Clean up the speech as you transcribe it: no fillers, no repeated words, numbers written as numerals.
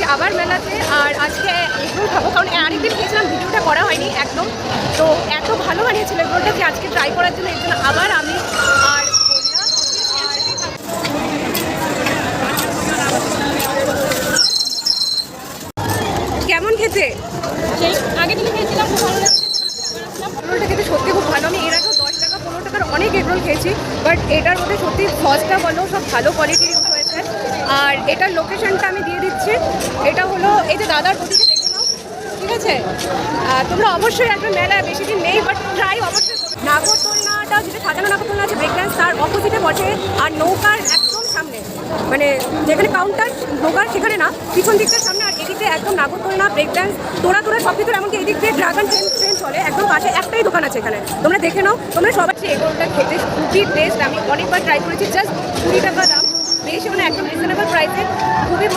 এসেছি আবার মেলাতে, আর আজকে এগরোল খাবো, কারণ আরেকদিন খেয়েছিলাম, ভিডিওটা করা হয়নি একদম। তো এত ভালো বানিয়েছিল এগরোলটা যে আজকে ট্রাই করার জন্য, এর জন্য আবার আমি আর কেমন খেতে সেই আগে দিন খেয়েছিলাম, খুব ভালো লাগছে। এগরোলটা খেতে সত্যি খুব ভালো। আমি এর আগেও 10 টাকা 15 টাকার অনেক এগরোল খেয়েছি, বাট এটার মধ্যে সত্যি সসটা বলো সব ভালো কোয়ালিটির ইউজ হয়েছে। আর এটার লোকেশনটা আমি দিয়ে দিচ্ছি, এটা হলো এই যে দাদার বটিকে দেখে নাও, ঠিক আছে? তোমরা অবশ্যই একটা মেলা, বেশি দিন নেই, বাট ট্রাই অবশ্যই করবে। নাগরদোলনাটা যেটা সাজানো নাগরদোলনা আছে ব্রেক ডান্স, তার অপোজিটে বসে, আর নৌকার একদম সামনে, মানে যেখানে কাউন্টার নৌকার সেখানে না, পিছন দিকটার সামনে, আর এদিকে একদম নাগরদোলনা, ব্রেক ডান্স, তোরা সব কিছু, এমনকি এদিক দিয়ে ড্রাগন ট্রেন চলে, একদম পাশে একটাই দোকান আছে এখানে, তোমরা দেখে নাও। তোমরা সবাই এগরোলটা খেতে খুবই টেস্ট, আমি অনেকবার ট্রাই করেছি, জাস্ট 20 টাকা দাম, বেশি মানে একদম রিজনেবল প্রাইসে, খুবই ভালো।